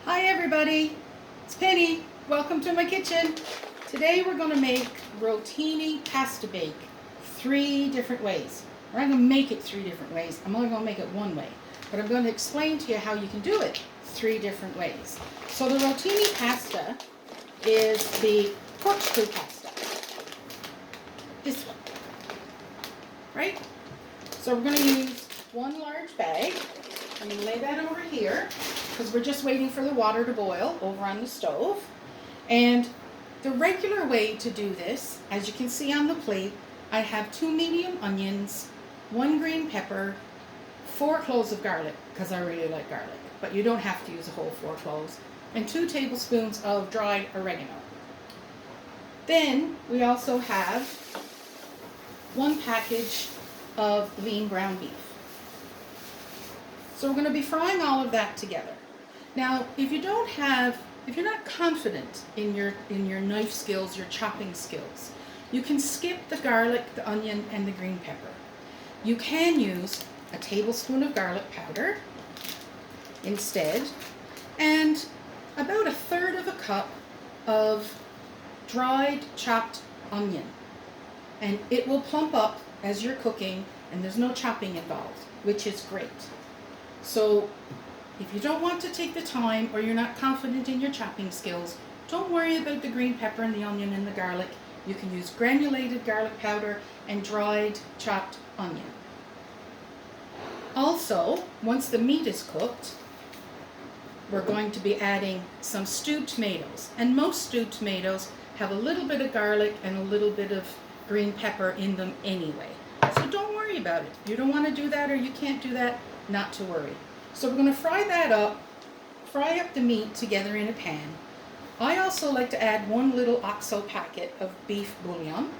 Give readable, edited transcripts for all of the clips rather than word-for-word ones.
Hi everybody, it's Penny. Welcome to my kitchen. Today we're going to make rotini pasta bake 3 different ways. We're not going to make it 3 different ways. I'm only going to make it one way. But I'm going to explain to you how you can do it 3 different ways. So the rotini pasta is the corkscrew pasta. This one. Right? So we're going to use 1 large bag. I'm going to lay that over here because we're just waiting for the water to boil over on the stove. And the regular way to do this, as you can see on the plate, I have 2 medium onions, 1 green pepper, 4 cloves of garlic, because I really like garlic, but you don't have to use a whole 4 cloves, and 2 tablespoons of dried oregano. Then we also have 1 package of lean ground beef. So we're going to be frying all of that together. Now, if you're not confident in your knife skills, your chopping skills, you can skip the garlic, the onion, and the green pepper. You can use a tablespoon of garlic powder instead, and about 1/3 cup of dried chopped onion. And it will plump up as you're cooking, and there's no chopping involved, which is great. So if you don't want to take the time or you're not confident in your chopping skills, don't worry about the green pepper and the onion and the garlic. You can use granulated garlic powder and dried chopped onion. Also, once the meat is cooked, we're going to be adding some stewed tomatoes. And most stewed tomatoes have a little bit of garlic and a little bit of green pepper in them anyway. So don't worry about it. You don't want to do that or you can't do that, not to worry. So we're going to fry up the meat together in a pan. I also like to add 1 little OXO packet of beef bouillon,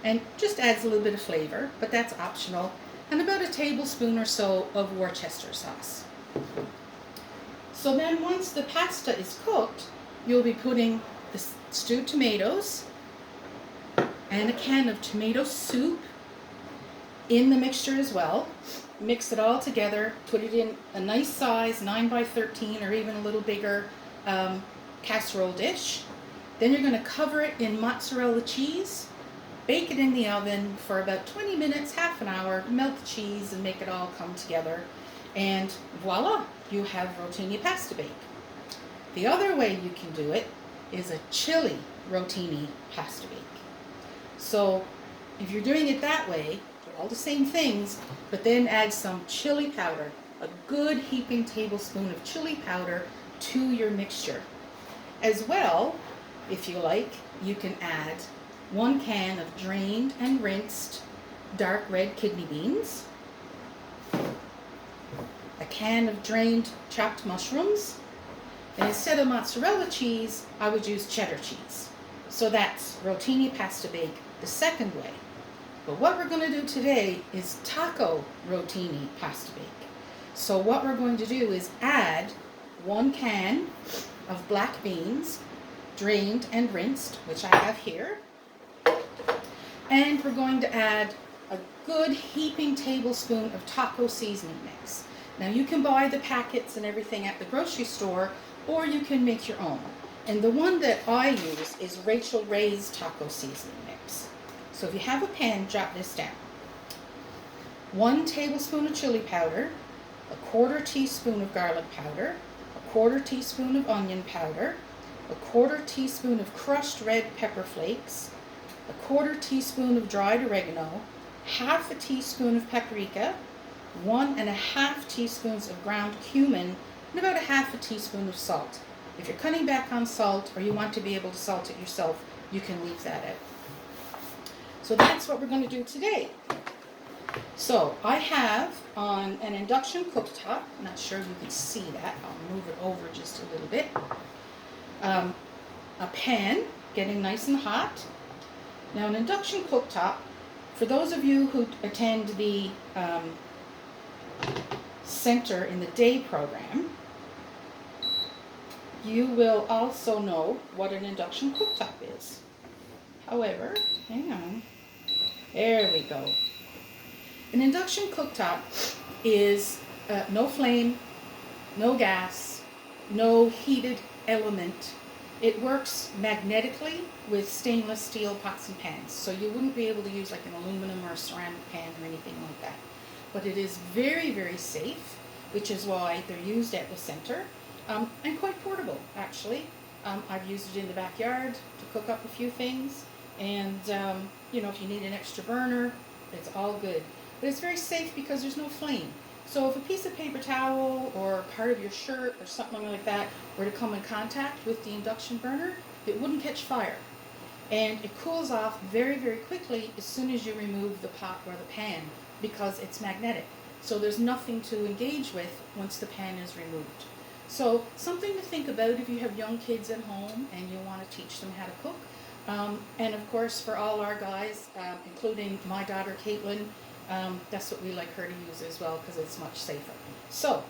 and just adds a little bit of flavor, but that's optional, and about 1 tablespoon or so of Worcester sauce. So then once the pasta is cooked, you'll be putting the stewed tomatoes and a can of tomato soup in the mixture as well. Mix it all together, put it in a nice size 9 by 13 or even a little bigger casserole dish. Then you're going to cover it in mozzarella cheese, bake it in the oven for about 20 minutes, half an hour, melt the cheese and make it all come together. And voila, you have rotini pasta bake. The other way you can do it is a chili rotini pasta bake. So if you're doing it that way, all the same things, but then add some chili powder, a good heaping tablespoon of chili powder to your mixture. As well, if you like, you can add 1 can of drained and rinsed dark red kidney beans, a can of drained chopped mushrooms, and instead of mozzarella cheese, I would use cheddar cheese. So that's rotini pasta bake the second way. But what we're going to do today is taco rotini pasta bake. So what we're going to do is add 1 can of black beans, drained and rinsed, which I have here. And we're going to add a good heaping tablespoon of taco seasoning mix. Now you can buy the packets and everything at the grocery store, or you can make your own. And the one that I use is Rachel Ray's taco seasoning mix. So if you have a pen, jot this down. 1 tablespoon of chili powder, 1/4 teaspoon of garlic powder, 1/4 teaspoon of onion powder, 1/4 teaspoon of crushed red pepper flakes, 1/4 teaspoon of dried oregano, 1/2 teaspoon of paprika, 1.5 teaspoons of ground cumin, and about 1/2 teaspoon of salt. If you're cutting back on salt or you want to be able to salt it yourself, you can leave that out. So that's what we're going to do today. So I have on an induction cooktop, I'm not sure you can see that, I'll move it over just a little bit, a pan getting nice and hot. Now an induction cooktop, for those of you who attend the center in the day program, you will also know what an induction cooktop is. However, hang on. There we go. An induction cooktop is no flame, no gas, no heated element. It works magnetically with stainless steel pots and pans. So you wouldn't be able to use like an aluminum or a ceramic pan or anything like that. But it is very, very safe, which is why they're used at the center, and quite portable, actually. I've used it in the backyard to cook up a few things, and you know, if you need an extra burner, it's all good. But it's very safe because there's no flame. So if a piece of paper towel or part of your shirt or something like that were to come in contact with the induction burner, it wouldn't catch fire. And it cools off very, very quickly as soon as you remove the pot or the pan, because it's magnetic. So there's nothing to engage with once the pan is removed. So something to think about if you have young kids at home and you want to teach them how to cook. And of course, for all our guys, including my daughter Caitlin, that's what we like her to use as well, because it's much safer. So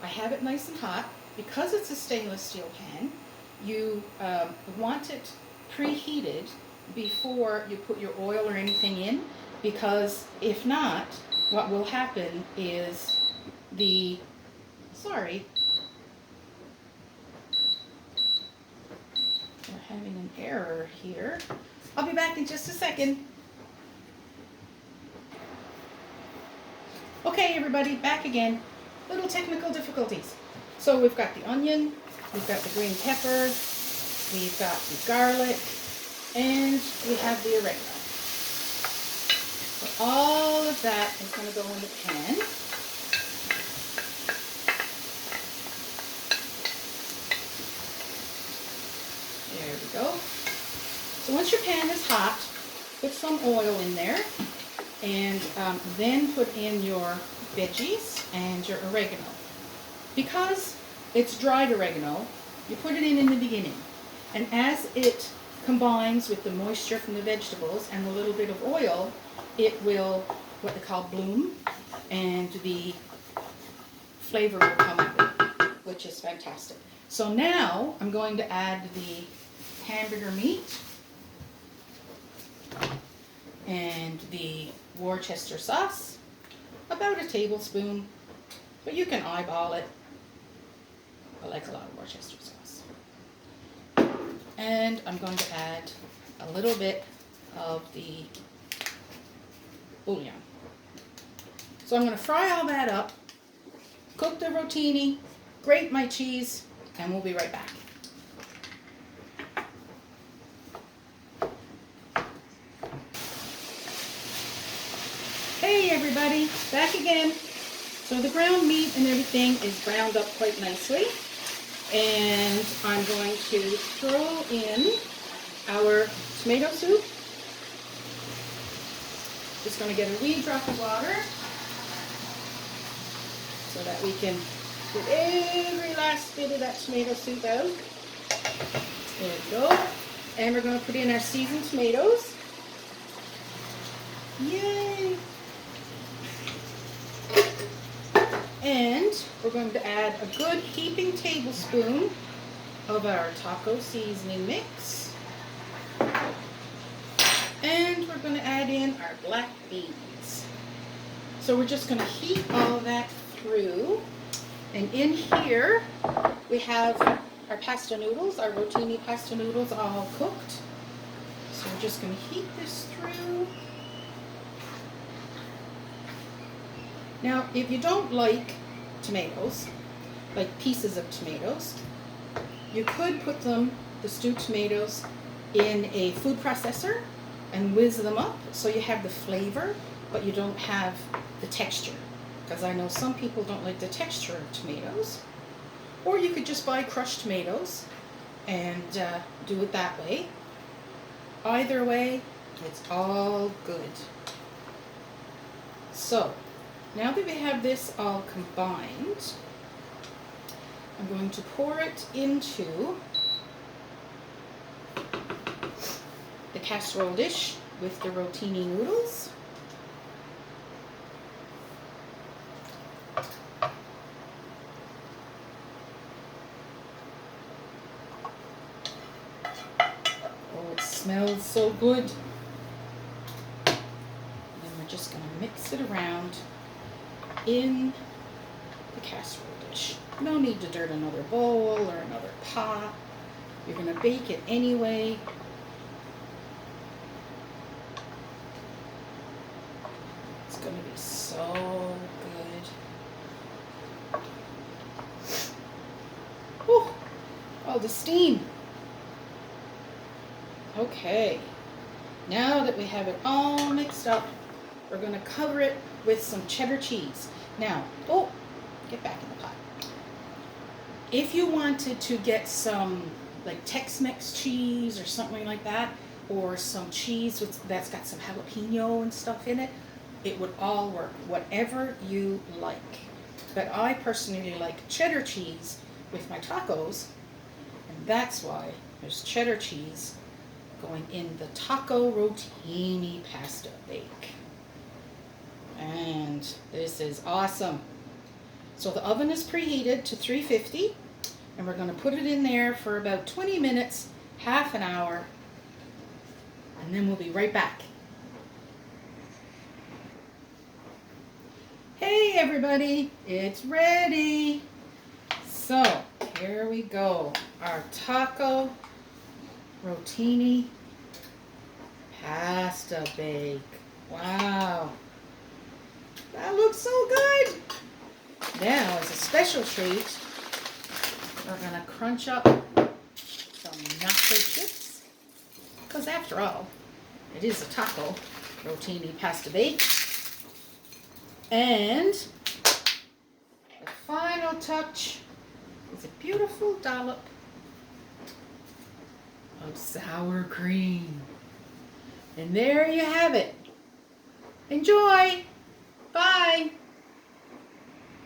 I have it nice and hot. Because it's a stainless steel pan, you want it preheated before you put your oil or anything in, because if not, what will happen is we're having an error here. I'll be back in just a second. Okay, everybody, back again. Little technical difficulties. So we've got the onion, we've got the green pepper, we've got the garlic, and we have the oregano. So all of that is going to go in the pan. There we go. So once your pan is hot, put some oil in there, and then put in your veggies and your oregano. Because it's dried oregano, you put it in the beginning. And as it combines with the moisture from the vegetables and a little bit of oil, it will, what they call, bloom, and the flavor will come up, which is fantastic. So now I'm going to add the hamburger meat and the Worcester sauce, about a tablespoon, but you can eyeball it. I like a lot of Worcester sauce. And I'm going to add a little bit of the bouillon. So I'm going to fry all that up, cook the rotini, grate my cheese, and we'll be right back. Hey everybody, back again. So the ground meat and everything is browned up quite nicely. And I'm going to throw in our tomato soup. Just going to get a wee drop of water so that we can get every last bit of that tomato soup out. There we go. And we're going to put in our seasoned tomatoes. Yay! And we're going to add a good heaping tablespoon of our taco seasoning mix. And we're going to add in our black beans. So we're just going to heat all that through. And in here we have our pasta noodles, our rotini pasta noodles, all cooked. So we're just going to heat this through. Now, if you don't like tomatoes, like pieces of tomatoes, you could put them, the stewed tomatoes, in a food processor and whiz them up so you have the flavor, but you don't have the texture. Because I know some people don't like the texture of tomatoes. Or you could just buy crushed tomatoes and do it that way. Either way, it's all good. So, now that we have this all combined, I'm going to pour it into the casserole dish with the rotini noodles. Oh, it smells so good. And then we're just going to mix it around in the casserole dish. No need to dirt another bowl or another pot. You're going to bake it anyway. It's going to be so good. Whew, all the steam. Okay, now that we have it all mixed up, we're going to cover it with some cheddar cheese. Now, oh, get back in the pot. If you wanted to get some like Tex-Mex cheese or something like that, or some cheese that's got some jalapeno and stuff in it, it would all work, whatever you like. But I personally like cheddar cheese with my tacos, and that's why there's cheddar cheese going in the taco rotini pasta bake. And this is awesome. So the oven is preheated to 350, and we're going to put it in there for about 20 minutes, half an hour, and then we'll be right back. Hey everybody, it's ready. So here we go, our taco rotini pasta bake. Wow, that looks so good. Now, as a special treat, we're going to crunch up some nacho chips, because after all, it is a taco rotini pasta bake. And the final touch is a beautiful dollop of sour cream. And there you have it. Enjoy! Bye!